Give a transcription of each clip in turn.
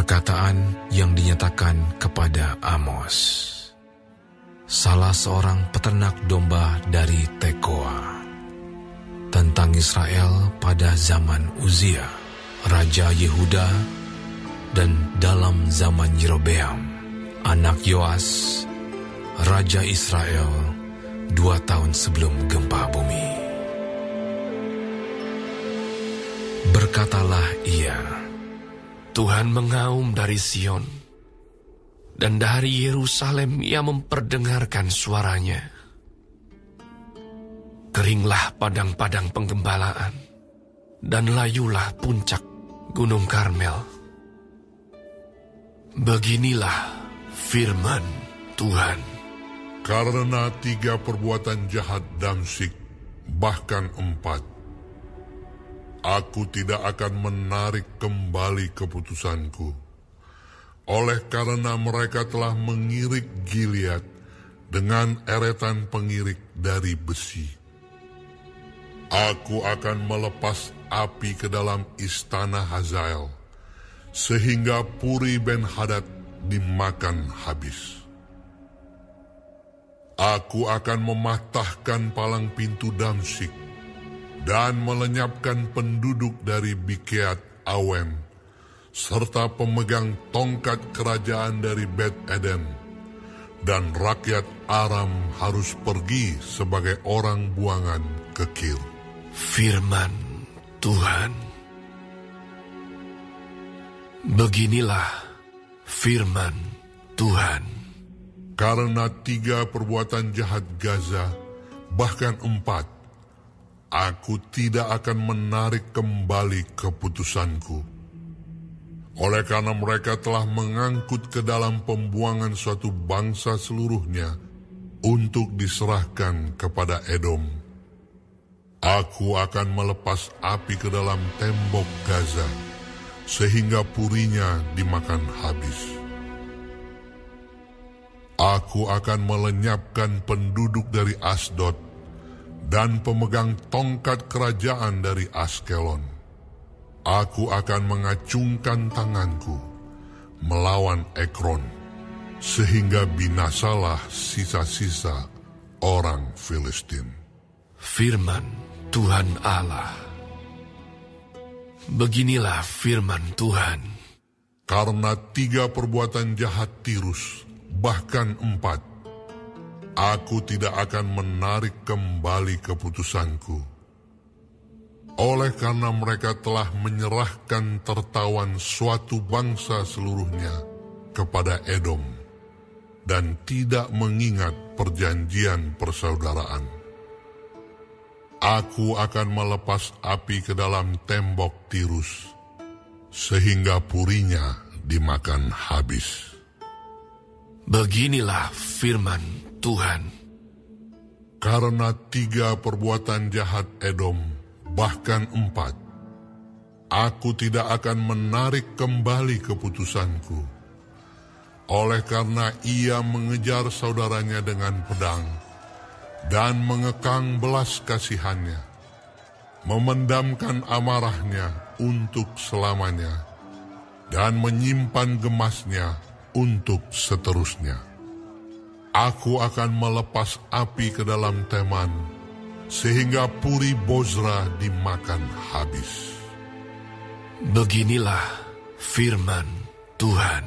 Perkataan yang dinyatakan kepada Amos, salah seorang peternak domba dari Tekoa, tentang Israel pada zaman Uzia, Raja Yehuda, dan dalam zaman Yerobeam, anak Yoas, Raja Israel, 2 tahun sebelum gempa bumi. Berkatalah ia, Tuhan mengaum dari Sion, dan dari Yerusalem ia memperdengarkan suaranya. Keringlah padang-padang penggembalaan, dan layulah puncak Gunung Karmel. Beginilah firman Tuhan. Karena 3 perbuatan jahat Damsyik, bahkan 4, aku tidak akan menarik kembali keputusanku. Oleh karena mereka telah mengirik Gilead dengan eretan pengirik dari besi. Aku akan melepas api ke dalam istana Hazael, sehingga Puri Ben-Hadad dimakan habis. Aku akan mematahkan palang pintu Damsyik, dan melenyapkan penduduk dari Bikeat Awen, serta pemegang tongkat kerajaan dari Bet Eden, dan rakyat Aram harus pergi sebagai orang buangan ke Kir. Firman Tuhan. Beginilah firman Tuhan. Karena 3 perbuatan jahat Gaza, bahkan 4, aku tidak akan menarik kembali keputusanku. Oleh karena mereka telah mengangkut ke dalam pembuangan suatu bangsa seluruhnya untuk diserahkan kepada Edom, aku akan melepas api ke dalam tembok Gaza, sehingga purinya dimakan habis. Aku akan melenyapkan penduduk dari Asdod, dan pemegang tongkat kerajaan dari Askelon. Aku akan mengacungkan tanganku melawan Ekron, sehingga binasalah sisa-sisa orang Filistin. Firman Tuhan Allah. Beginilah firman Tuhan. Karena 3 perbuatan jahat Tirus, bahkan 4, aku tidak akan menarik kembali keputusanku. Oleh karena mereka telah menyerahkan tertawan suatu bangsa seluruhnya kepada Edom, dan tidak mengingat perjanjian persaudaraan. Aku akan melepas api ke dalam tembok Tirus, sehingga purinya dimakan habis. Beginilah firman Tuhan. Karena 3 perbuatan jahat Edom, bahkan 4, aku tidak akan menarik kembali keputusanku. Oleh karena ia mengejar saudaranya dengan pedang, dan mengekang belas kasihannya, memendamkan amarahnya untuk selamanya, dan menyimpan gemasnya untuk seterusnya. Aku akan melepas api ke dalam Teman, sehingga Puri Bozra dimakan habis. Beginilah firman Tuhan.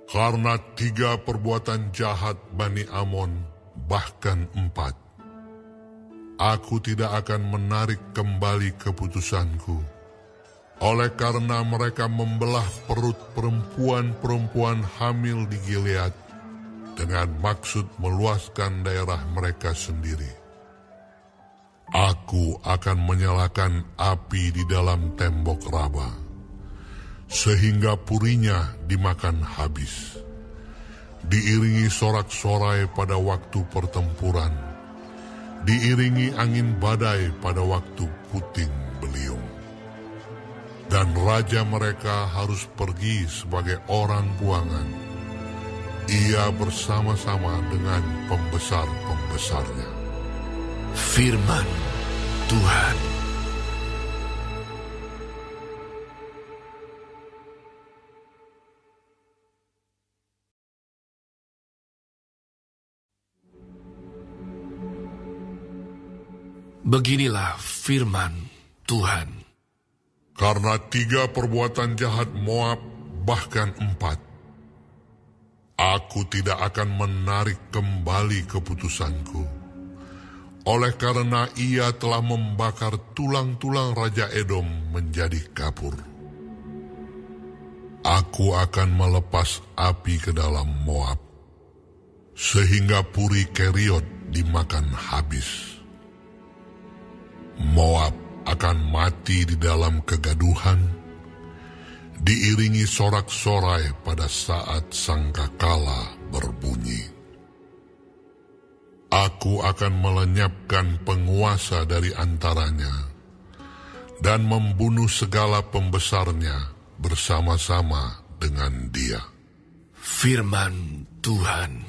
Karena 3 perbuatan jahat Bani Amon, bahkan 4, aku tidak akan menarik kembali keputusanku. Oleh karena mereka membelah perut perempuan-perempuan hamil di Gilead, dengan maksud meluaskan daerah mereka sendiri. Aku akan menyalakan api di dalam tembok Raba, sehingga purinya dimakan habis. Diiringi sorak-sorai pada waktu pertempuran, diiringi angin badai pada waktu puting beliung. Dan raja mereka harus pergi sebagai orang buangan, ia bersama-sama dengan pembesar-pembesarnya. Firman Tuhan. Beginilah firman Tuhan. Karena 3 perbuatan jahat Moab, bahkan 4, aku tidak akan menarik kembali keputusanku. Oleh karena ia telah membakar tulang-tulang Raja Edom menjadi kapur. Aku akan melepas api ke dalam Moab, sehingga Puri Keriot dimakan habis. Moab akan mati di dalam kegaduhan, diiringi sorak-sorai pada saat sangkakala berbunyi. Aku akan melenyapkan penguasa dari antaranya dan membunuh segala pembesarnya bersama-sama dengan dia. Firman Tuhan.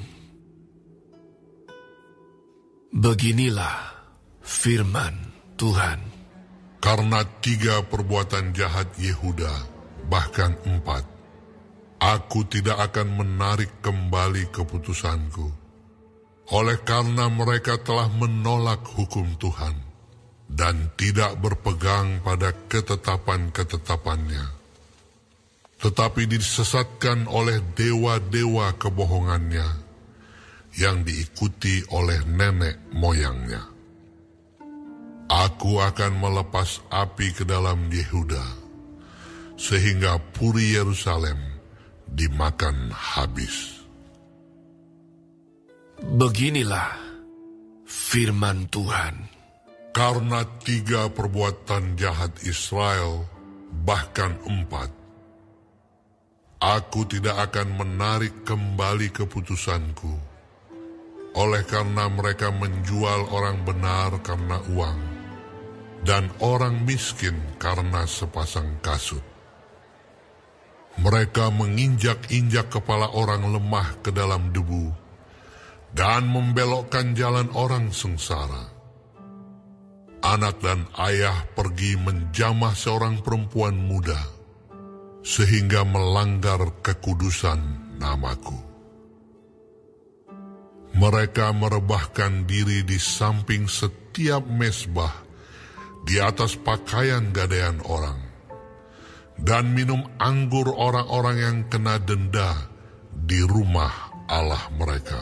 Beginilah firman Tuhan. Karena 3 perbuatan jahat Yehuda, bahkan 4, aku tidak akan menarik kembali keputusanku. Oleh karena mereka telah menolak hukum Tuhan dan tidak berpegang pada ketetapan-ketetapannya, tetapi disesatkan oleh dewa-dewa kebohongannya yang diikuti oleh nenek moyangnya. Aku akan melepas api ke dalam Yehuda, sehingga Puri Yerusalem dimakan habis. Beginilah firman Tuhan. Karena 3 perbuatan jahat Israel, bahkan 4, aku tidak akan menarik kembali keputusanku. Oleh karena mereka menjual orang benar karena uang, dan orang miskin karena sepasang kasut. Mereka menginjak-injak kepala orang lemah ke dalam debu, dan membelokkan jalan orang sengsara. Anak dan ayah pergi menjamah seorang perempuan muda, sehingga melanggar kekudusan namaku. Mereka merebahkan diri di samping setiap mezbah, di atas pakaian gadaian orang, dan minum anggur orang-orang yang kena denda di rumah Allah mereka.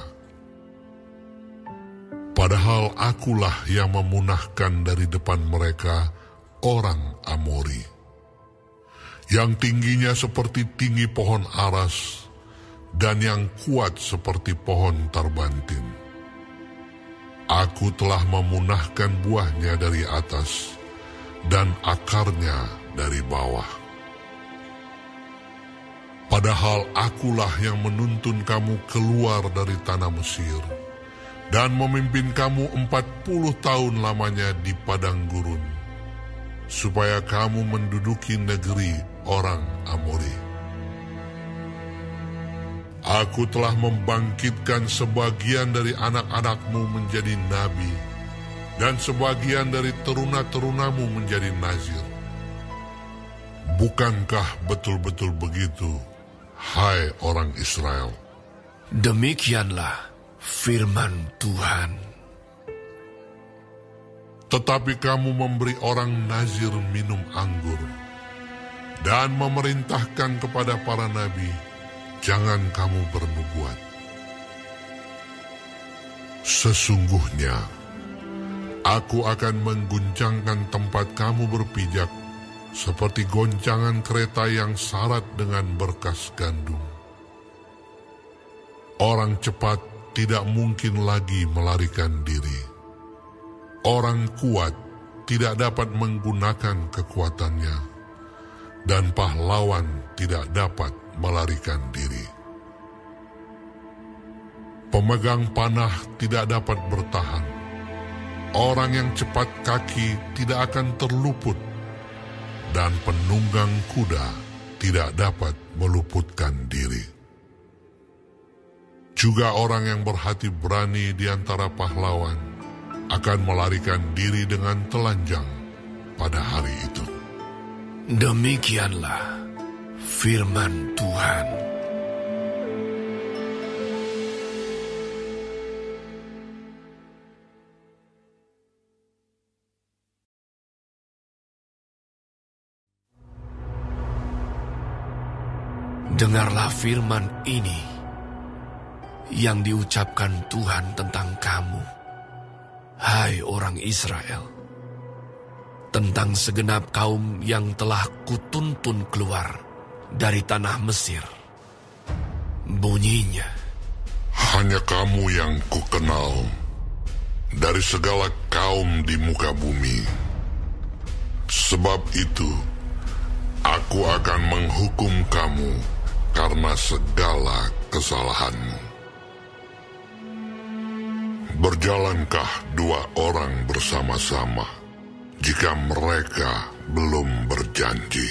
Padahal akulah yang memunahkan dari depan mereka orang Amori, yang tingginya seperti tinggi pohon aras, dan yang kuat seperti pohon tarbantin. Aku telah memunahkan buahnya dari atas, dan akarnya dari bawah. Padahal akulah yang menuntun kamu keluar dari tanah Mesir, dan memimpin kamu 40 tahun lamanya di padang gurun, supaya kamu menduduki negeri orang Amori. Aku telah membangkitkan sebagian dari anak-anakmu menjadi nabi, dan sebagian dari teruna-terunamu menjadi nazir. Bukankah betul-betul begitu, hai orang Israel? Demikianlah firman Tuhan. Tetapi kamu memberi orang nazir minum anggur, dan memerintahkan kepada para nabi, jangan kamu bernubuat. Sesungguhnya, aku akan mengguncangkan tempat kamu berpijak, seperti goncangan kereta yang syarat dengan berkas gandum. Orang cepat tidak mungkin lagi melarikan diri. Orang kuat tidak dapat menggunakan kekuatannya, dan pahlawan tidak dapat melarikan diri. Pemegang panah tidak dapat bertahan. Orang yang cepat kaki tidak akan terluput, dan penunggang kuda tidak dapat meluputkan diri. Juga orang yang berhati berani di antara pahlawan akan melarikan diri dengan telanjang pada hari itu. Demikianlah firman Tuhan. Dengarlah firman ini yang diucapkan Tuhan tentang kamu, hai orang Israel, tentang segenap kaum yang telah kutuntun keluar dari tanah Mesir. Bunyinya, hanya kamu yang kukenal dari segala kaum di muka bumi. Sebab itu, aku akan menghukum kamu karena segala kesalahanmu. Berjalankah dua orang bersama-sama jika mereka belum berjanji?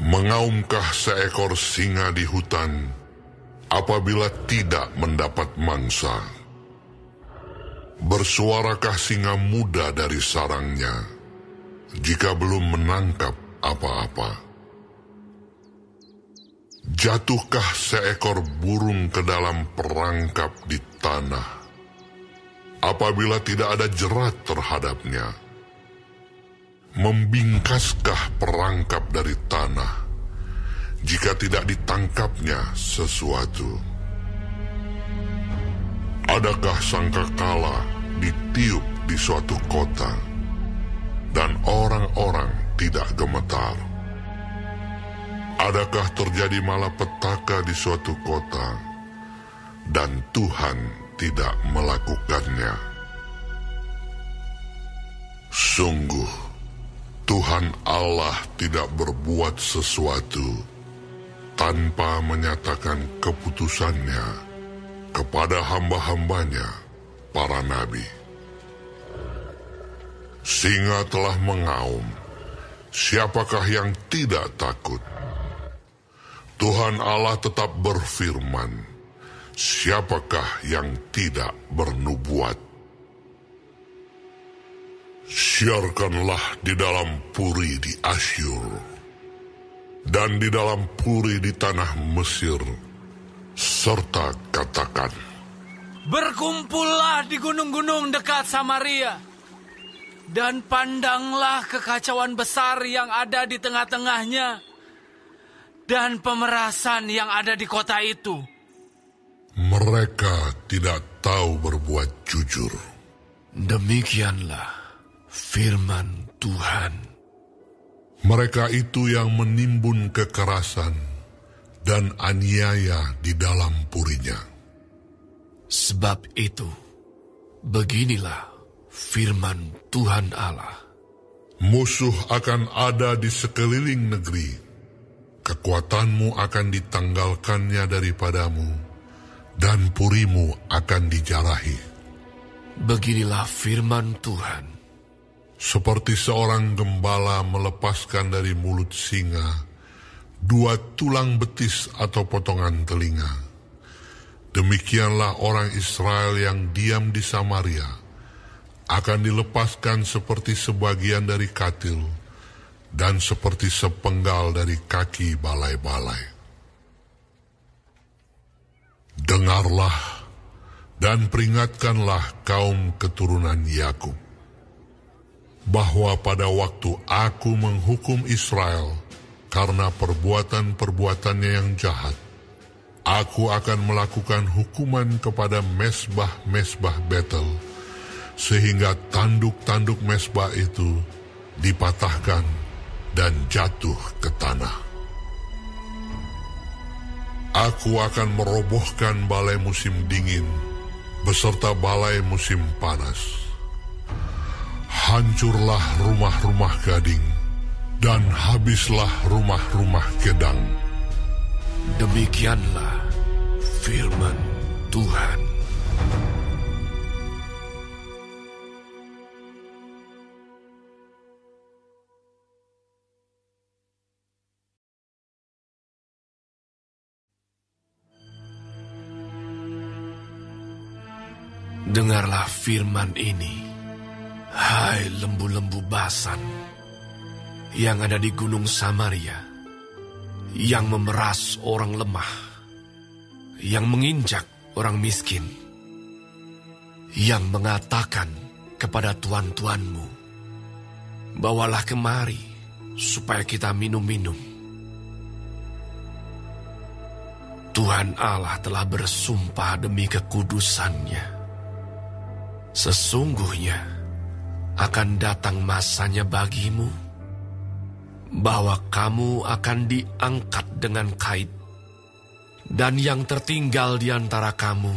Mengaumkah seekor singa di hutan apabila tidak mendapat mangsa? Bersuarakah singa muda dari sarangnya jika belum menangkap apa-apa? Jatuhkah seekor burung ke dalam perangkap di tanah apabila tidak ada jerat terhadapnya? Membingkaskah perangkap dari tanah jika tidak ditangkapnya sesuatu? Adakah sangkakala ditiup di suatu kota dan orang-orang tidak gemetar? Adakah terjadi malapetaka di suatu kota dan Tuhan tidak melakukannya? Sungguh, Tuhan Allah tidak berbuat sesuatu tanpa menyatakan keputusannya kepada hamba-hambanya, para nabi. Singa telah mengaum, siapakah yang tidak takut? Tuhan Allah tetap berfirman, siapakah yang tidak bernubuat? Siarkanlah di dalam puri di Asyur dan di dalam puri di tanah Mesir, serta katakan, berkumpullah di gunung-gunung dekat Samaria, dan pandanglah kekacauan besar yang ada di tengah-tengahnya, dan pemerasan yang ada di kota itu. Mereka tidak tahu berbuat jujur. Demikianlah firman Tuhan. Mereka itu yang menimbun kekerasan dan aniaya di dalam purinya. Sebab itu, beginilah firman Tuhan Allah. Musuh akan ada di sekeliling negeri. Kekuatanmu akan ditanggalkannya daripadamu, dan purimu akan dijarahi. Beginilah firman Tuhan. Seperti seorang gembala melepaskan dari mulut singa 2 tulang betis atau potongan telinga, demikianlah orang Israel yang diam di Samaria akan dilepaskan seperti sebagian dari katil dan seperti sepenggal dari kaki balai-balai. Dengarlah dan peringatkanlah kaum keturunan Yakub, bahwa pada waktu aku menghukum Israel karena perbuatan-perbuatannya yang jahat, aku akan melakukan hukuman kepada mesbah-mesbah Betel, sehingga tanduk-tanduk mesbah itu dipatahkan dan jatuh ke tanah. Aku akan merobohkan balai musim dingin beserta balai musim panas. Hancurlah rumah-rumah gading dan habislah rumah-rumah kedang. Demikianlah firman Tuhan. Dengarlah firman ini, hai lembu-lembu Basan yang ada di gunung Samaria, yang memeras orang lemah, yang menginjak orang miskin, yang mengatakan kepada tuan-tuanmu, bawalah kemari supaya kita minum-minum. Tuhan Allah telah bersumpah demi kekudusannya. Sesungguhnya akan datang masanya bagimu, bahwa kamu akan diangkat dengan kait, dan yang tertinggal di antara kamu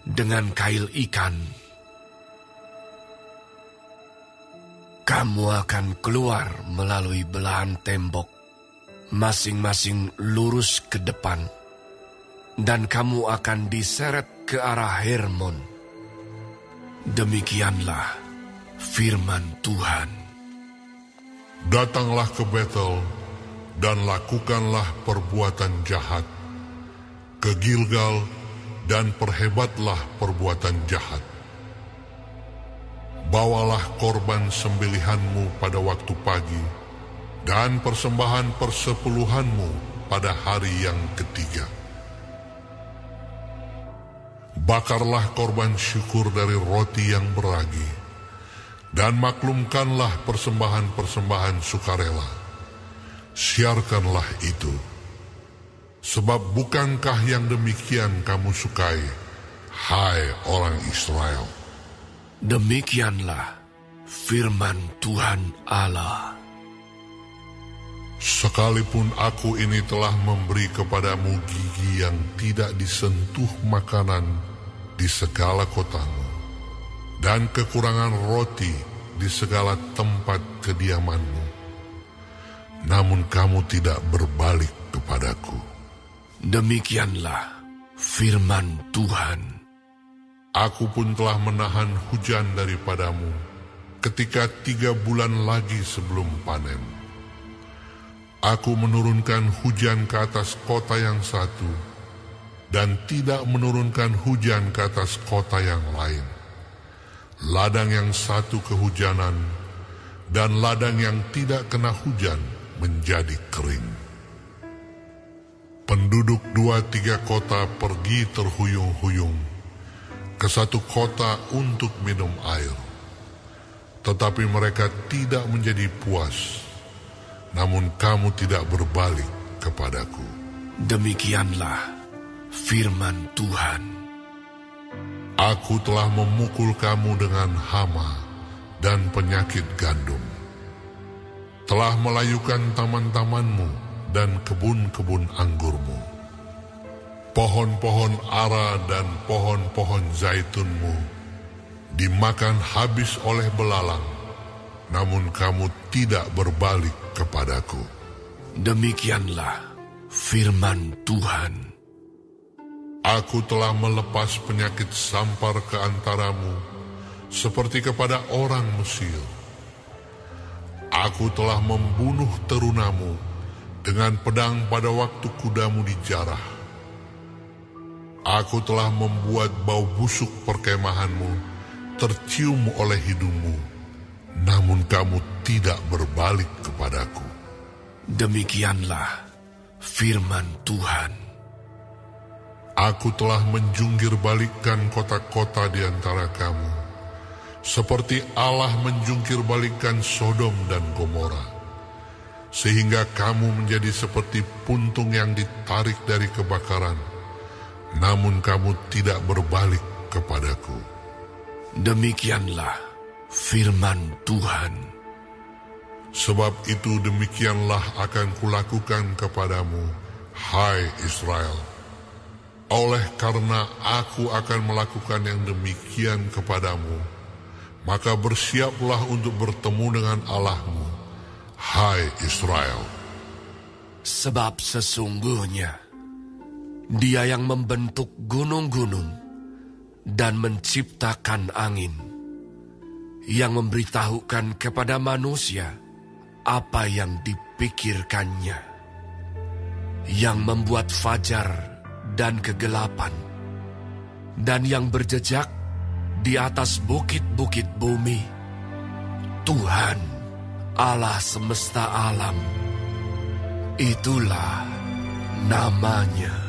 dengan kail ikan. Kamu akan keluar melalui belahan tembok, masing-masing lurus ke depan, dan kamu akan diseret ke arah Hermon. Demikianlah firman Tuhan. Datanglah ke Betel dan lakukanlah perbuatan jahat. Ke Gilgal dan perhebatlah perbuatan jahat. Bawalah korban sembelihanmu pada waktu pagi, dan persembahan persepuluhanmu pada hari yang ketiga. Bakarlah korban syukur dari roti yang beragi, dan maklumkanlah persembahan-persembahan sukarela. Siarkanlah itu, sebab bukankah yang demikian kamu sukai, hai orang Israel? Demikianlah firman Tuhan Allah. Sekalipun aku ini telah memberi kepadamu gigi yang tidak disentuh makanan di segala kotamu, dan kekurangan roti di segala tempat kediamanmu, namun kamu tidak berbalik kepadaku. Demikianlah firman Tuhan. Aku pun telah menahan hujan daripadamu ketika 3 bulan lagi sebelum panen. Aku menurunkan hujan ke atas kota yang satu, dan tidak menurunkan hujan ke atas kota yang lain. Ladang yang satu kehujanan, dan ladang yang tidak kena hujan menjadi kering. Penduduk 2-3 kota pergi terhuyung-huyung ke satu kota untuk minum air, tetapi mereka tidak menjadi puas, namun kamu tidak berbalik kepadaku. Demikianlah firman Tuhan. Aku telah memukul kamu dengan hama dan penyakit gandum, telah melayukan taman-tamanmu dan kebun-kebun anggurmu. Pohon-pohon ara dan pohon-pohon zaitunmu dimakan habis oleh belalang, namun kamu tidak berbalik kepadaku. Demikianlah firman Tuhan. Aku telah melepas penyakit sampar ke antaramu, seperti kepada orang Mesir. Aku telah membunuh terunamu dengan pedang pada waktu kudamu dijarah. Aku telah membuat bau busuk perkemahanmu tercium oleh hidungmu, namun kamu tidak berbalik kepadaku. Demikianlah firman Tuhan. Aku telah menjungkir balikkan kota-kota di antara kamu, seperti Allah menjungkir balikkan Sodom dan Gomora, sehingga kamu menjadi seperti puntung yang ditarik dari kebakaran, namun kamu tidak berbalik kepadaku. Demikianlah firman Tuhan. Sebab itu demikianlah akan kulakukan kepadamu, hai Israel. Oleh karena aku akan melakukan yang demikian kepadamu, maka bersiaplah untuk bertemu dengan Allahmu, hai Israel. Sebab sesungguhnya Dia yang membentuk gunung-gunung dan menciptakan angin, yang memberitahukan kepada manusia apa yang dipikirkannya, yang membuat fajar dan kegelapan, dan yang berjejak di atas bukit-bukit bumi. Tuhan, Allah semesta alam, itulah namanya.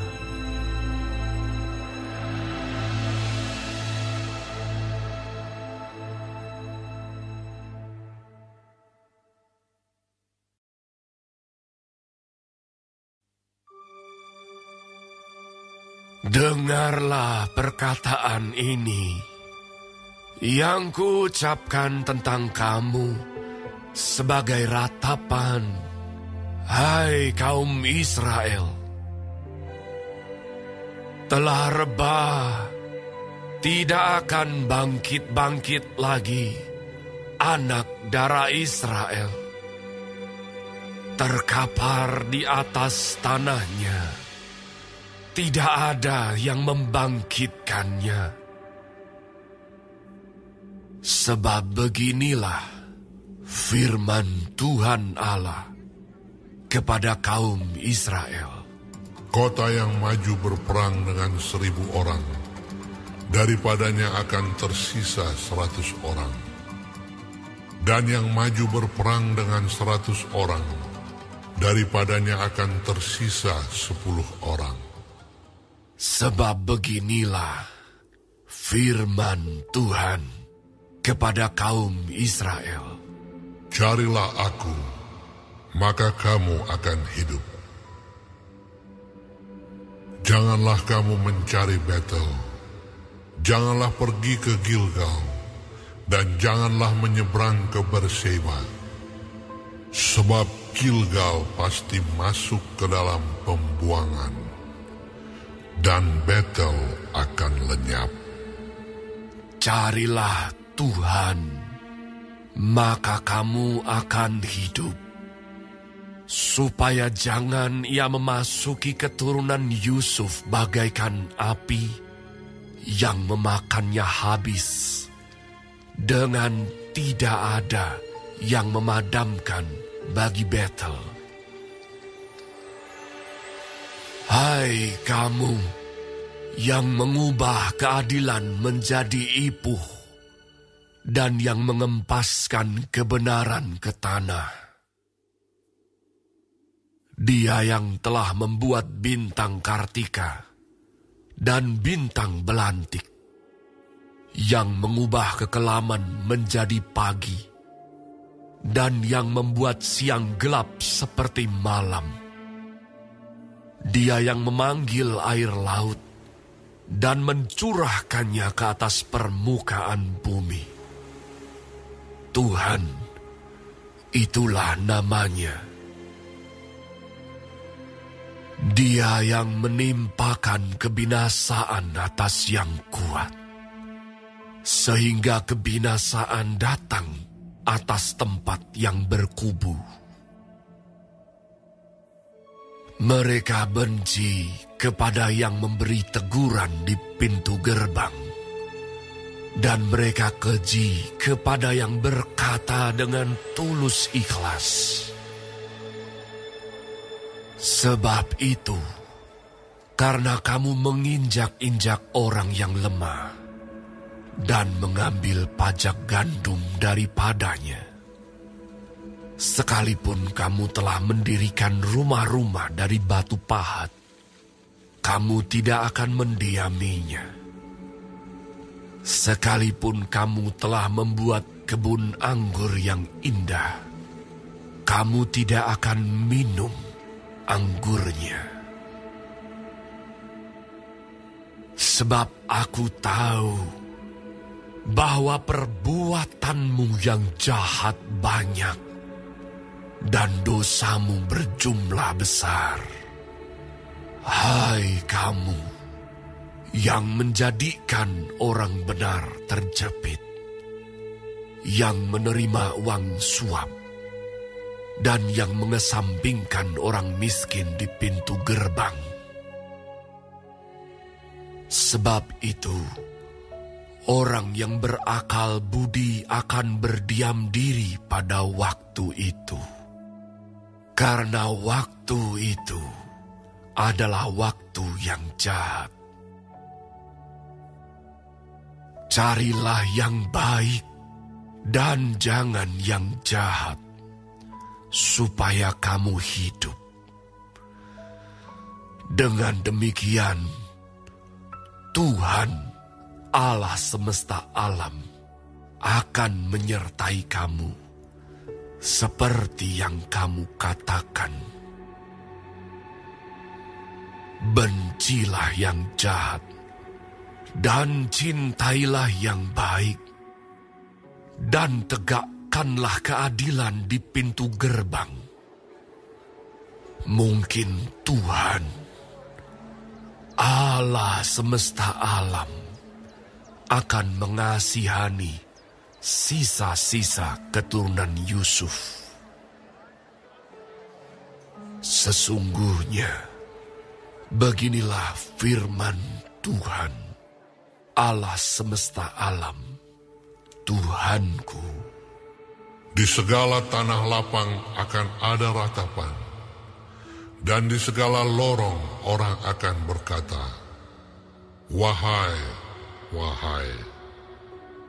Dengarlah perkataan ini yang kuucapkan tentang kamu sebagai ratapan, hai kaum Israel. Telah rebah, tidak akan bangkit-bangkit lagi anak darah Israel. Terkapar di atas tanahnya, tidak ada yang membangkitkannya. Sebab beginilah firman Tuhan Allah kepada kaum Israel. Kota yang maju berperang dengan 1.000 orang, daripadanya akan tersisa 100 orang. Dan yang maju berperang dengan 100 orang, daripadanya akan tersisa 10 orang. Sebab beginilah firman Tuhan kepada kaum Israel. Carilah aku, maka kamu akan hidup. Janganlah kamu mencari Betel, janganlah pergi ke Gilgal, dan janganlah menyeberang ke Berseba. Sebab Gilgal pasti masuk ke dalam pembuangan, dan Betel akan lenyap. Carilah Tuhan, maka kamu akan hidup, supaya jangan ia memasuki keturunan Yusuf bagaikan api yang memakannya habis, dengan tidak ada yang memadamkan bagi Betel. Hai kamu yang mengubah keadilan menjadi ipuh dan yang mengempaskan kebenaran ke tanah. Dia yang telah membuat bintang Kartika dan bintang belantik, yang mengubah kekelaman menjadi pagi, dan yang membuat siang gelap seperti malam. Dia yang memanggil air laut dan mencurahkannya ke atas permukaan bumi. Tuhan, itulah namanya. Dia yang menimpakan kebinasaan atas yang kuat, sehingga kebinasaan datang atas tempat yang berkubu. Mereka benci kepada yang memberi teguran di pintu gerbang, dan mereka keji kepada yang berkata dengan tulus ikhlas. Sebab itu, karena kamu menginjak-injak orang yang lemah dan mengambil pajak gandum daripadanya, sekalipun kamu telah mendirikan rumah-rumah dari batu pahat, kamu tidak akan mendiaminya. Sekalipun kamu telah membuat kebun anggur yang indah, kamu tidak akan minum anggurnya. Sebab aku tahu bahwa perbuatanmu yang jahat banyak dan dosamu berjumlah besar. Hai kamu yang menjadikan orang benar terjepit, yang menerima uang suap, dan yang mengesampingkan orang miskin di pintu gerbang. Sebab itu, orang yang berakal budi akan berdiam diri pada waktu itu. Karena waktu itu adalah waktu yang jahat. Carilah yang baik dan jangan yang jahat, supaya kamu hidup. Dengan demikian, Tuhan Allah semesta alam akan menyertai kamu seperti yang kamu katakan. bencilah yang jahat, dan cintailah yang baik, dan tegakkanlah keadilan di pintu gerbang. Mungkin Tuhan, Allah semesta alam, akan mengasihani sisa-sisa keturunan Yusuf. Sesungguhnya, beginilah firman Tuhan, Allah semesta alam, Tuhanku. Di segala tanah lapang akan ada ratapan, dan di segala lorong orang akan berkata, "Wahai, wahai."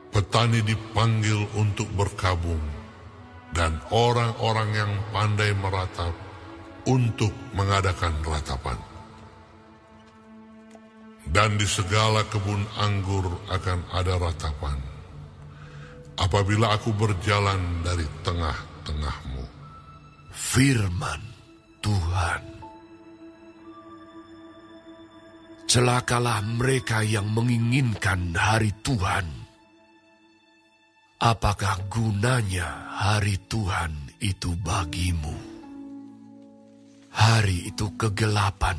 Petani dipanggil untuk berkabung, dan orang-orang yang pandai meratap untuk mengadakan ratapan. Dan di segala kebun anggur akan ada ratapan, apabila aku berjalan dari tengah-tengahmu. Firman Tuhan. Celakalah mereka yang menginginkan hari Tuhan. Apakah gunanya hari Tuhan itu bagimu? Hari itu kegelapan,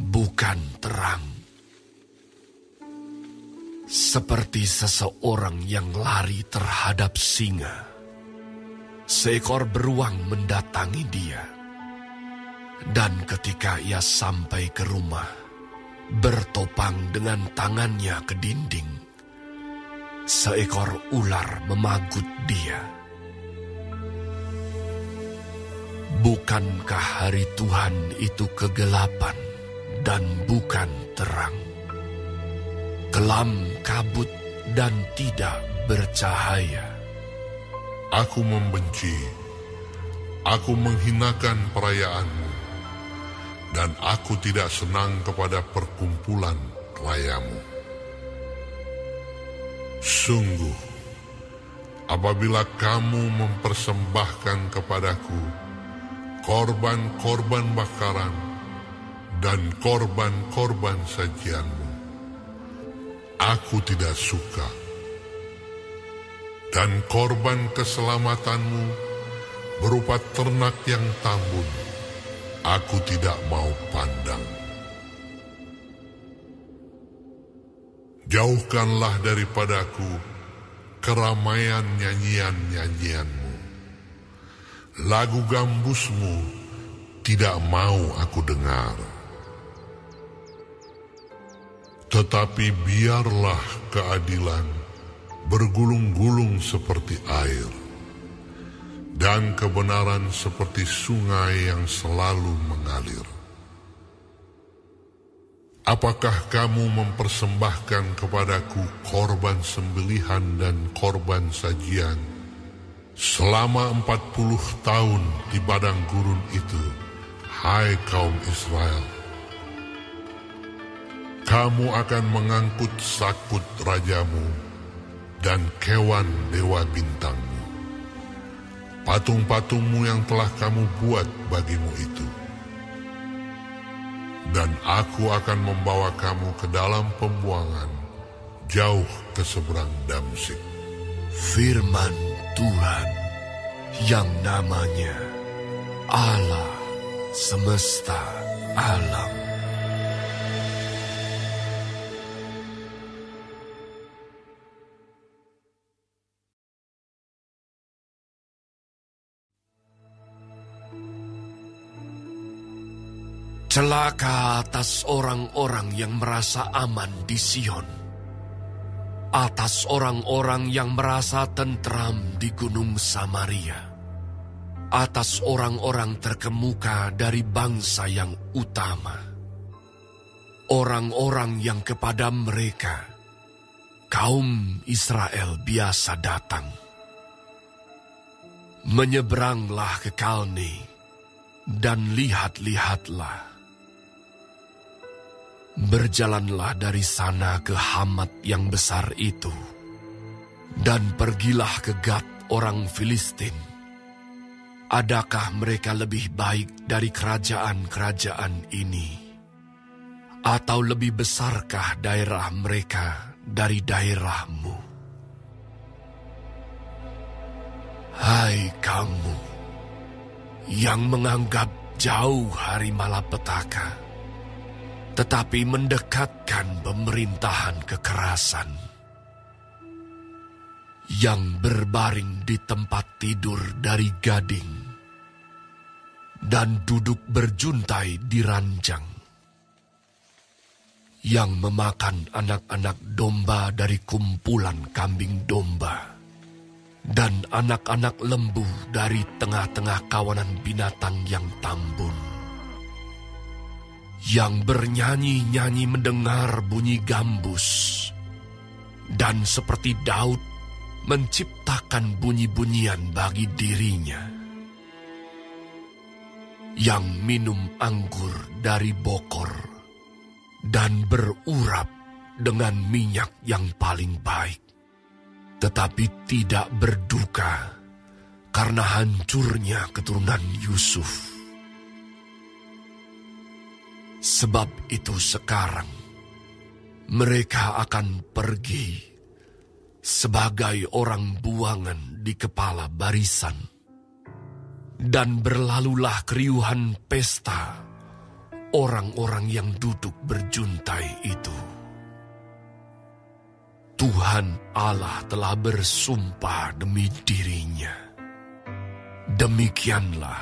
bukan terang. Seperti seseorang yang lari terhadap singa. Seekor beruang mendatangi dia. Dan ketika ia sampai ke rumah, bertopang dengan tangannya ke dinding, seekor ular memagut dia. Bukankah hari Tuhan itu kegelapan dan bukan terang? Kelam kabut dan tidak bercahaya. Aku membenci, aku menghinakan perayaanmu, dan aku tidak senang kepada perkumpulan rayamu. Sungguh, apabila kamu mempersembahkan kepadaku korban-korban bakaran dan korban-korban sajianmu, aku tidak suka. Dan korban keselamatanmu berupa ternak yang tambun, aku tidak mau pandang. Jauhkanlah daripadaku keramaian nyanyian-nyanyianmu. Lagu gambusmu tidak mau aku dengar. Tetapi biarlah keadilan bergulung-gulung seperti air, dan kebenaran seperti sungai yang selalu mengalir. Apakah kamu mempersembahkan kepadaku korban sembelihan dan korban sajian selama 40 tahun di padang gurun itu, hai kaum Israel? Kamu akan mengangkut sakut rajamu dan kewan dewa bintangmu, patung-patungmu yang telah kamu buat bagimu itu. Dan aku akan membawa kamu ke dalam pembuangan, jauh ke seberang Damsyik. Firman Tuhan yang namanya Allah semesta alam. Celaka atas orang-orang yang merasa aman di Sion, atas orang-orang yang merasa tentram di Gunung Samaria, atas orang-orang terkemuka dari bangsa yang utama, orang-orang yang kepada mereka kaum Israel biasa datang. Menyeberanglah ke Kalne dan lihat-lihatlah. Berjalanlah dari sana ke Hamat yang besar itu, dan pergilah ke Gat orang Filistin. Adakah mereka lebih baik dari kerajaan-kerajaan ini? Atau lebih besarkah daerah mereka dari daerahmu? Hai kamu yang menganggap jauh hari malapetaka, tetapi mendekatkan pemerintahan kekerasan, yang berbaring di tempat tidur dari gading dan duduk berjuntai di ranjang, yang memakan anak-anak domba dari kumpulan kambing domba, dan anak-anak lembu dari tengah-tengah kawanan binatang yang tambun, yang bernyanyi-nyanyi mendengar bunyi gambus, dan seperti Daud menciptakan bunyi-bunyian bagi dirinya, yang minum anggur dari bokor dan berurap dengan minyak yang paling baik, tetapi tidak berduka karena hancurnya keturunan Yusuf. Sebab itu sekarang mereka akan pergi sebagai orang buangan di kepala barisan, dan berlalulah keriuhan pesta orang-orang yang duduk berjuntai itu. Tuhan Allah telah bersumpah demi dirinya. Demikianlah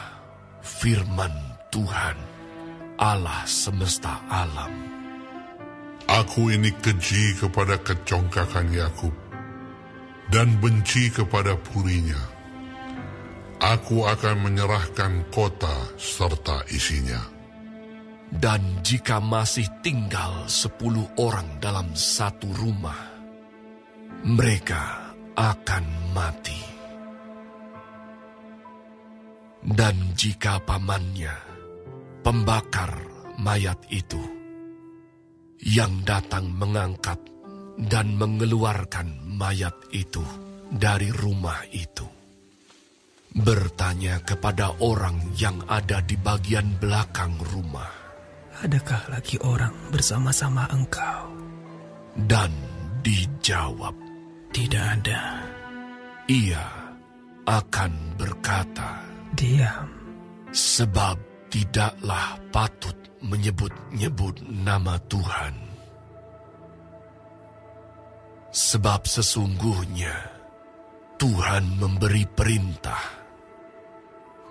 firman Tuhan, Allah semesta alam. Aku ini keji kepada kecongkakan Yakub dan benci kepada purinya. Aku akan menyerahkan kota serta isinya. Dan jika masih tinggal 10 orang dalam satu rumah, mereka akan mati. Dan jika pamannya, pembakar mayat itu, yang datang mengangkat dan mengeluarkan mayat itu dari rumah itu, bertanya kepada orang yang ada di bagian belakang rumah, adakah lagi orang bersama-sama engkau? Dan dijawab, tidak ada. Ia akan berkata, diam. Sebab tidaklah patut menyebut-nyebut nama Tuhan. Sebab sesungguhnya Tuhan memberi perintah,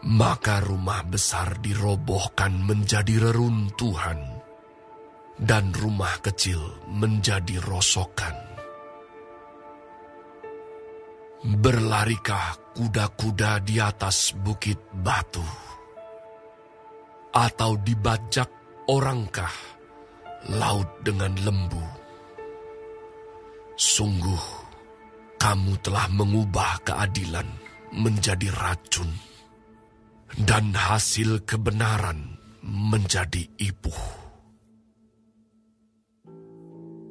maka rumah besar dirobohkan menjadi reruntuhan, dan rumah kecil menjadi rosokan. Berlarikah kuda-kuda di atas bukit batu? Atau dibajak orangkah laut dengan lembu? Sungguh, kamu telah mengubah keadilan menjadi racun, dan hasil kebenaran menjadi ipuh.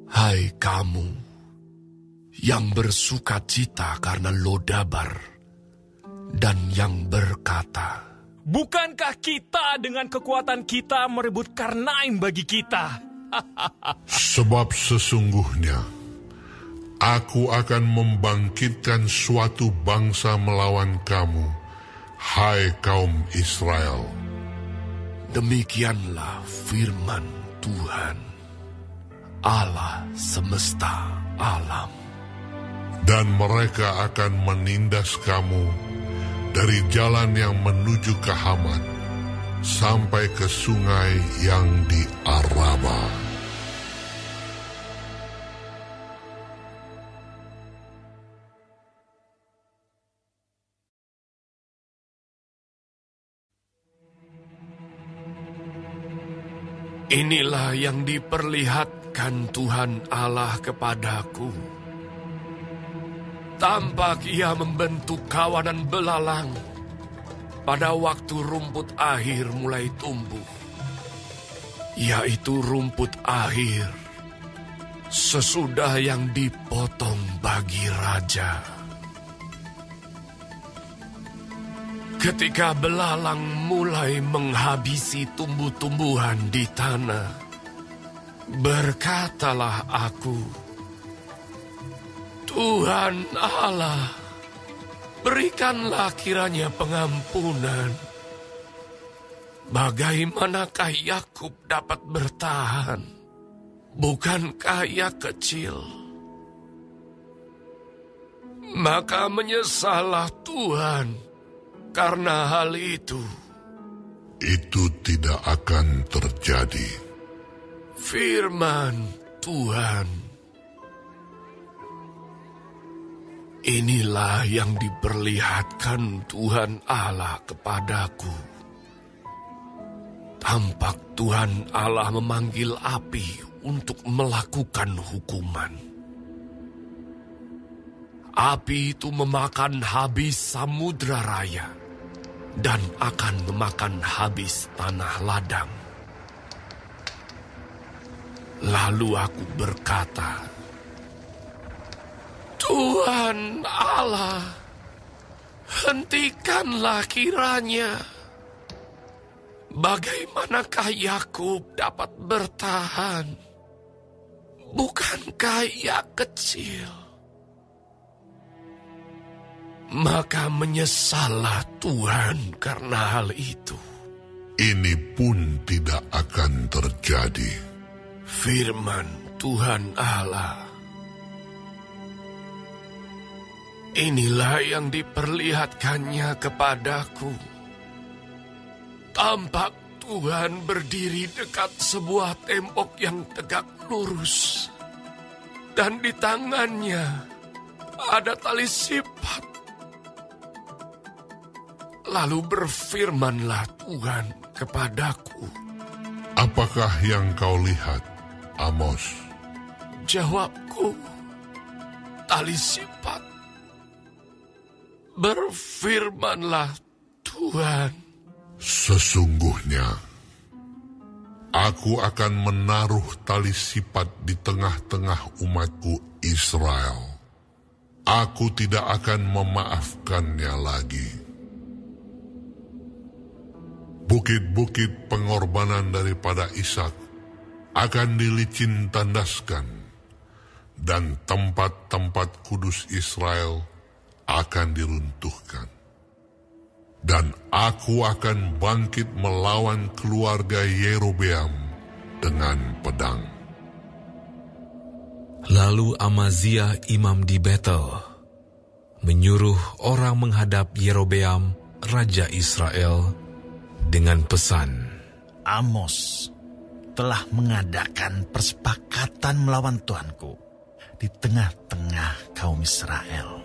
Hai kamu yang bersuka cita karena Lodabar, dan yang berkata, bukankah kita dengan kekuatan kita merebut Karnaim bagi kita? Sebab sesungguhnya aku akan membangkitkan suatu bangsa melawan kamu, hai kaum Israel. Demikianlah firman Tuhan, Allah semesta alam. Dan mereka akan menindas kamu dari jalan yang menuju ke Hamat sampai ke sungai yang di Araba. Inilah yang diperlihatkan Tuhan Allah kepadaku. Tampak ia membentuk kawanan belalang pada waktu rumput akhir mulai tumbuh, yaitu rumput akhir sesudah yang dipotong bagi raja. Ketika belalang mulai menghabisi tumbuh-tumbuhan di tanah, Berkatalah aku, Tuhan Allah, berikanlah kiranya pengampunan. Bagaimanakah Yakub dapat bertahan? Bukankah ia kecil? Maka menyesallah Tuhan karena hal itu. Itu tidak akan terjadi. Firman Tuhan. Inilah yang diperlihatkan Tuhan Allah kepadaku. Tampak Tuhan Allah memanggil api untuk melakukan hukuman. Api itu memakan habis samudra raya dan akan memakan habis tanah ladang. Lalu aku berkata, Tuhan Allah, hentikanlah kiranya. Bagaimanakah Yakub dapat bertahan? Bukankah ia kecil? Maka menyesallah Tuhan karena hal itu. Ini pun tidak akan terjadi. Firman Tuhan Allah. Inilah yang diperlihatkannya kepadaku. Tampak Tuhan berdiri dekat sebuah tembok yang tegak lurus. Dan di tangannya ada tali sipat. Lalu berfirmanlah Tuhan kepadaku. Apakah yang kau lihat, Amos? Jawabku, tali sipat. Berfirmanlah Tuhan. Sesungguhnya, aku akan menaruh tali sipat di tengah-tengah umatku Israel. Aku tidak akan memaafkannya lagi. Bukit-bukit pengorbanan daripada Ishak akan dilicin tandaskan, dan tempat-tempat kudus Israel akan diruntuhkan. Dan aku akan bangkit melawan keluarga Yerobeam dengan pedang. Lalu Amaziah imam di Betel menyuruh orang menghadap Yerobeam, raja Israel, dengan pesan, Amos telah mengadakan persepakatan melawan Tuanku di tengah-tengah kaum Israel.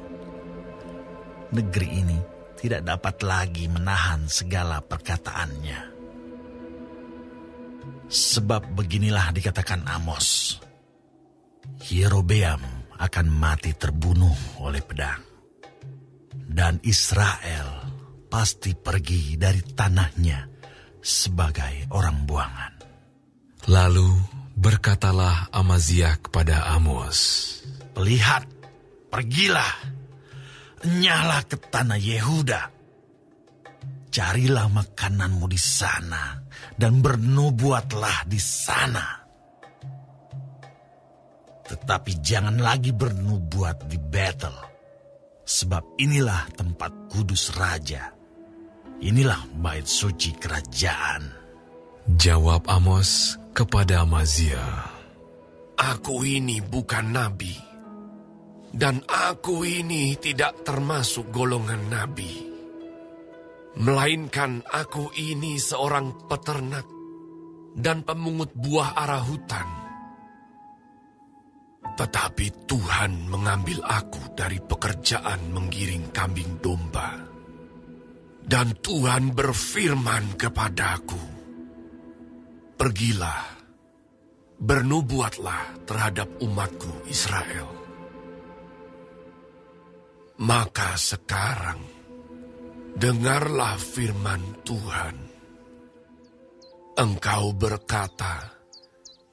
Negeri ini tidak dapat lagi menahan segala perkataannya. Sebab beginilah dikatakan Amos, Yerobeam akan mati terbunuh oleh pedang, dan Israel pasti pergi dari tanahnya sebagai orang buangan. Lalu berkatalah Amaziah kepada Amos, Lihat, pergilah, enyahlah ke tanah Yehuda. Carilah makananmu di sana dan bernubuatlah di sana. Tetapi jangan lagi bernubuat di Betel, sebab inilah tempat kudus raja. Inilah bait suci kerajaan. Jawab Amos kepada Amaziah, Aku ini bukan nabi, dan aku ini tidak termasuk golongan nabi. Melainkan aku ini seorang peternak dan pemungut buah ara hutan. Tetapi Tuhan mengambil aku dari pekerjaan menggiring kambing domba. Dan Tuhan berfirman kepadaku, Pergilah, bernubuatlah terhadap umatku Israel. Maka sekarang, dengarlah firman Tuhan. Engkau berkata,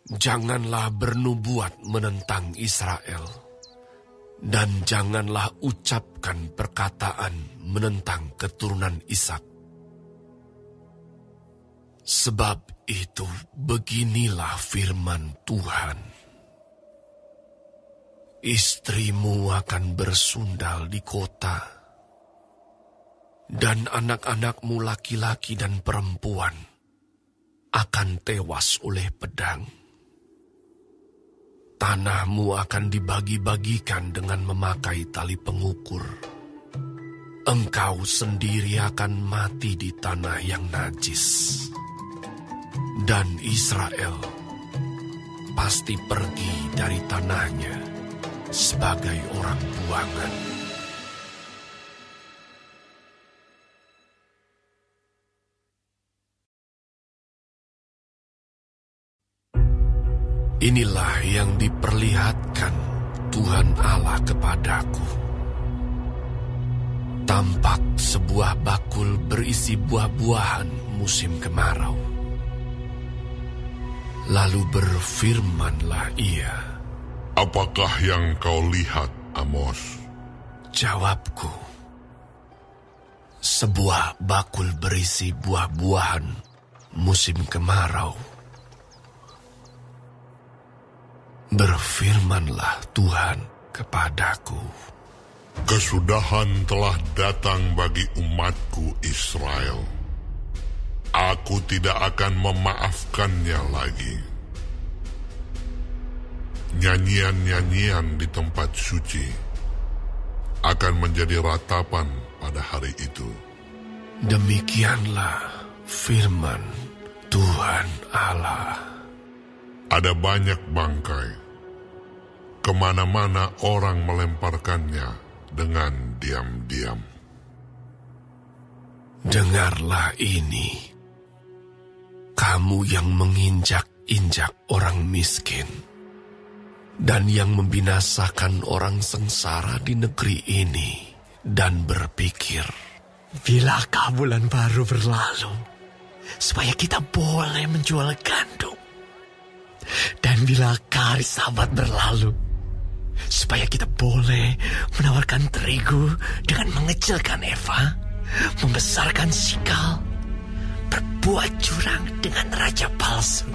janganlah bernubuat menentang Israel, dan janganlah ucapkan perkataan menentang keturunan Ishak. Sebab itu beginilah firman Tuhan. Istrimu akan bersundal di kota, dan anak-anakmu laki-laki dan perempuan akan tewas oleh pedang. Tanahmu akan dibagi-bagikan dengan memakai tali pengukur. Engkau sendiri akan mati di tanah yang najis. Dan Israel pasti pergi dari tanahnya sebagai orang buangan. Inilah yang diperlihatkan Tuhan Allah kepadaku. Tampak sebuah bakul berisi buah-buahan musim kemarau. Lalu berfirmanlah ia, "Apakah yang kau lihat, Amos?" Jawabku, sebuah bakul berisi buah-buahan musim kemarau. Berfirmanlah Tuhan kepadaku, "Kesudahan telah datang bagi umatku Israel. Aku tidak akan memaafkannya lagi. Nyanyian-nyanyian di tempat suci akan menjadi ratapan pada hari itu." Demikianlah firman Tuhan Allah. Ada banyak bangkai. Kemana-mana orang melemparkannya dengan diam-diam. Dengarlah ini, kamu yang menginjak-injak orang miskin, dan yang membinasakan orang sengsara di negeri ini, dan berpikir, Bilakah bulan baru berlalu, supaya kita boleh menjual gandum? Dan bilakah hari Sabat berlalu, supaya kita boleh menawarkan terigu dengan mengecilkan eva, membesarkan sikal, berbuat curang dengan raja palsu,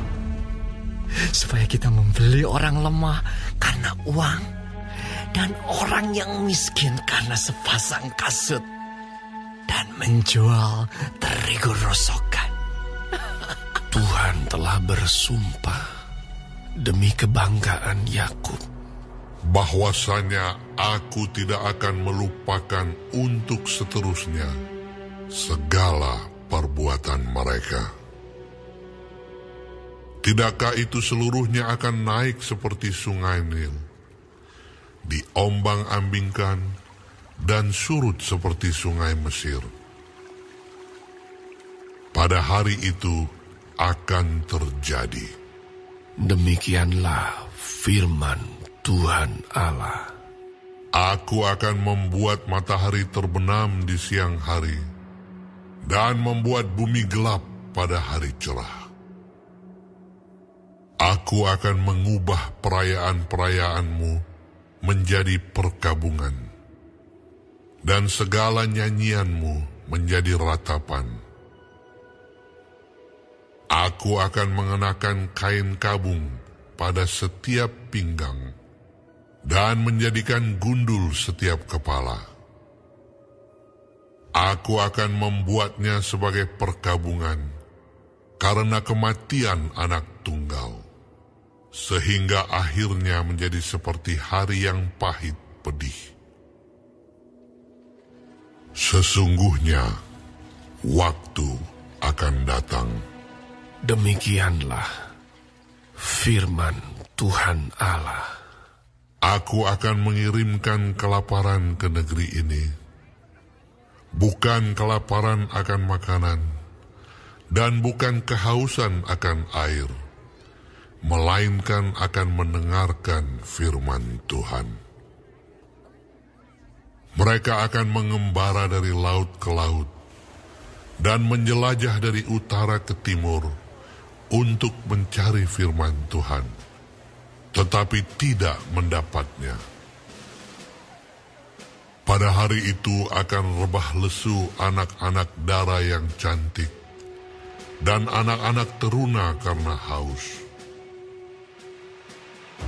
supaya kita membeli orang lemah karena uang, dan orang yang miskin karena sepasang kasut, dan menjual terigu rosokan. Tuhan telah bersumpah demi kebanggaan Yakub, bahwasanya aku tidak akan melupakan untuk seterusnya segala perbuatan mereka. Tidakkah itu seluruhnya akan naik seperti sungai Nil, diombang-ambingkan dan surut seperti sungai Mesir? Pada hari itu akan terjadi. Demikianlah firman Tuhan Allah. Aku akan membuat matahari terbenam di siang hari, dan membuat bumi gelap pada hari cerah. Aku akan mengubah perayaan-perayaanmu menjadi perkabungan, dan segala nyanyianmu menjadi ratapan. Aku akan mengenakan kain kabung pada setiap pinggang, dan menjadikan gundul setiap kepala. Aku akan membuatnya sebagai perkabungan karena kematian anak tunggal, sehingga akhirnya menjadi seperti hari yang pahit pedih. Sesungguhnya waktu akan datang. Demikianlah firman Tuhan Allah. Aku akan mengirimkan kelaparan ke negeri ini, bukan kelaparan akan makanan, dan bukan kehausan akan air, melainkan akan mendengarkan firman Tuhan. Mereka akan mengembara dari laut ke laut, dan menjelajah dari utara ke timur, untuk mencari firman Tuhan, tetapi tidak mendapatnya. Pada hari itu akan rebah lesu anak-anak dara yang cantik, dan anak-anak teruna karena haus.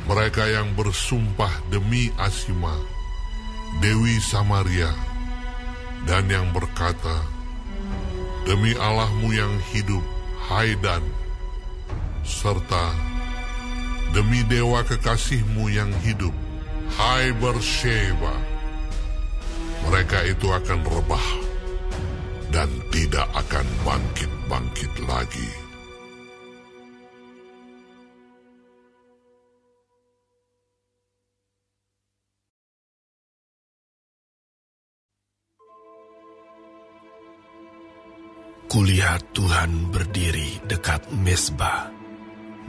Mereka yang bersumpah demi Asima, Dewi Samaria, dan yang berkata, demi Allahmu yang hidup, hai Dan, serta demi dewa kekasihmu yang hidup, hai Bersheba. Mereka itu akan rebah dan tidak akan bangkit-bangkit lagi. Kulihat Tuhan berdiri dekat mezbah,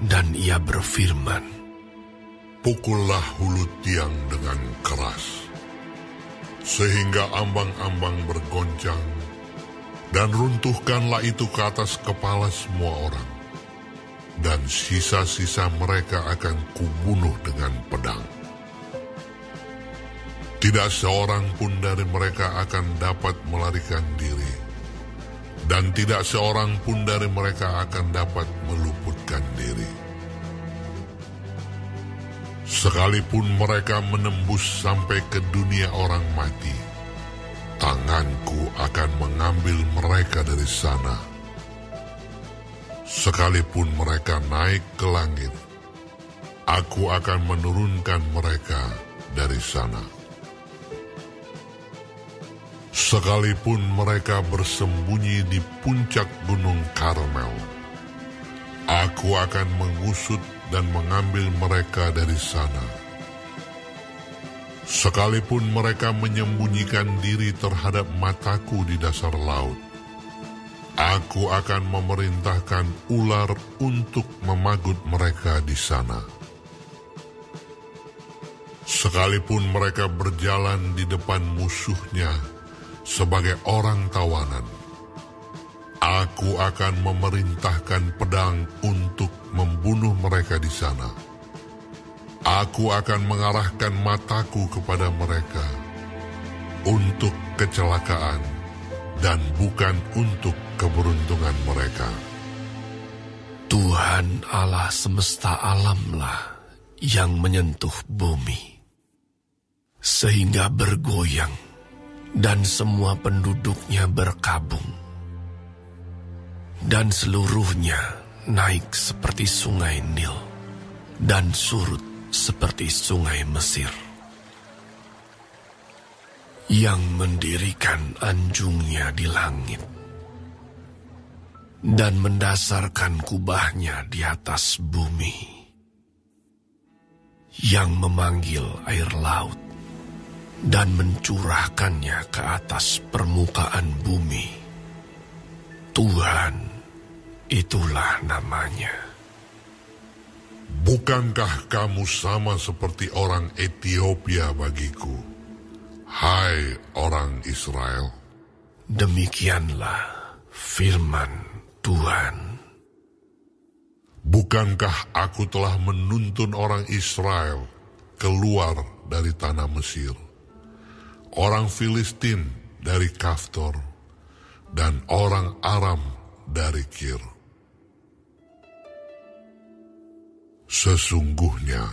dan ia berfirman, Pukullah hulu tiang dengan keras, sehingga ambang-ambang bergoncang, dan runtuhkanlah itu ke atas kepala semua orang, dan sisa-sisa mereka akan kubunuh dengan pedang. Tidak seorang pun dari mereka akan dapat melarikan diri, dan tidak seorang pun dari mereka akan dapat meluputkan diri. Sekalipun mereka menembus sampai ke dunia orang mati, tanganku akan mengambil mereka dari sana. Sekalipun mereka naik ke langit, aku akan menurunkan mereka dari sana. Sekalipun mereka bersembunyi di puncak gunung Karmel, aku akan mengusut dan mengambil mereka dari sana. Sekalipun mereka menyembunyikan diri terhadap mataku di dasar laut, aku akan memerintahkan ular untuk memagut mereka di sana. Sekalipun mereka berjalan di depan musuhnya sebagai orang tawanan, aku akan memerintahkan pedang untuk membunuh mereka di sana. Aku akan mengarahkan mataku kepada mereka untuk kecelakaan dan bukan untuk keberuntungan mereka. Tuhan Allah semesta alamlah yang menyentuh bumi, sehingga bergoyang dan semua penduduknya berkabung, dan seluruhnya naik seperti sungai Nil, dan surut seperti sungai Mesir. Yang mendirikan anjungnya di langit, dan mendasarkan kubahnya di atas bumi, yang memanggil air laut, dan mencurahkannya ke atas permukaan bumi. Tuhan, itulah namanya. Bukankah kamu sama seperti orang Ethiopia bagiku, hai orang Israel? Demikianlah firman Tuhan. Bukankah aku telah menuntun orang Israel keluar dari tanah Mesir, orang Filistin dari Kaftor, dan orang Aram dari Kir? Sesungguhnya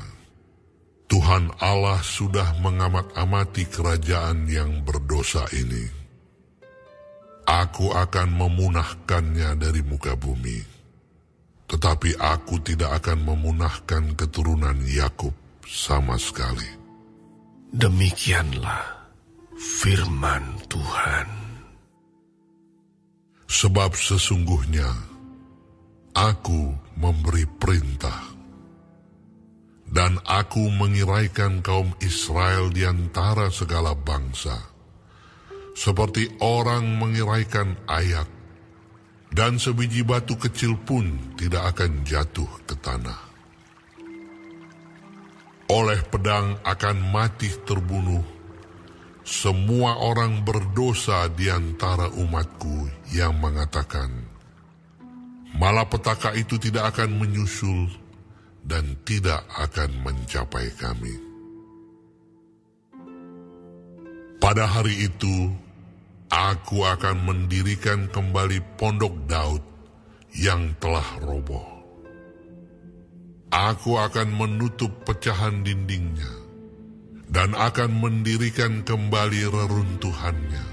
Tuhan Allah sudah mengamat-amati kerajaan yang berdosa ini. Aku akan memunahkannya dari muka bumi, tetapi aku tidak akan memunahkan keturunan Yakub sama sekali. Demikianlah firman Tuhan. Sebab sesungguhnya aku memberi perintah, dan aku mengiraikan kaum Israel di antara segala bangsa, seperti orang mengiraikan ayak, dan sebiji batu kecil pun tidak akan jatuh ke tanah. Oleh pedang akan mati terbunuh semua orang berdosa di antara umatku yang mengatakan, malapetaka itu tidak akan menyusul dan tidak akan mencapai kami. Pada hari itu, aku akan mendirikan kembali pondok Daud yang telah roboh. Aku akan menutup pecahan dindingnya dan akan mendirikan kembali reruntuhannya.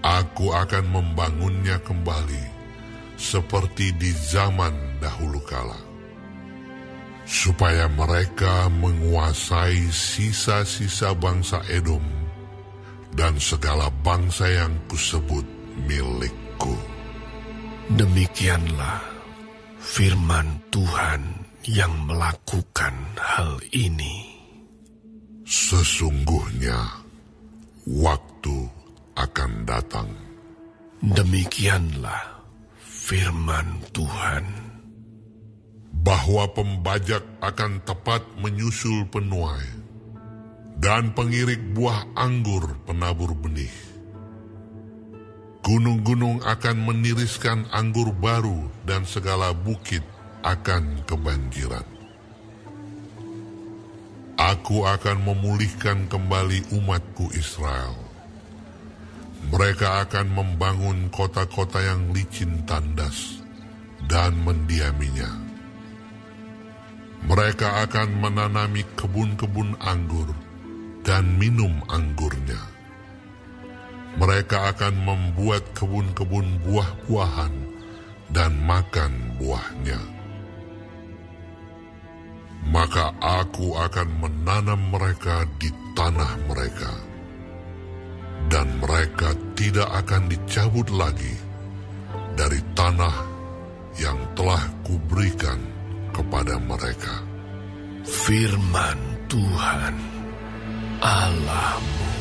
Aku akan membangunnya kembali seperti di zaman dahulu kala, supaya mereka menguasai sisa-sisa bangsa Edom dan segala bangsa yang kusebut milikku. Demikianlah firman Tuhan yang melakukan hal ini. Sesungguhnya waktu akan datang. Demikianlah firman Tuhan. Bahwa pembajak akan tepat menyusul penuai, dan pengirik buah anggur penabur benih. Gunung-gunung akan meniriskan anggur baru, dan segala bukit akan kebanjiran. Aku akan memulihkan kembali umatku Israel. Mereka akan membangun kota-kota yang licin tandas dan mendiaminya. Mereka akan menanami kebun-kebun anggur dan minum anggurnya. Mereka akan membuat kebun-kebun buah-buahan dan makan buahnya. Maka aku akan menanam mereka di tanah mereka, dan mereka tidak akan dicabut lagi dari tanah yang telah kuberikan kepada mereka. Firman Tuhan Allahmu.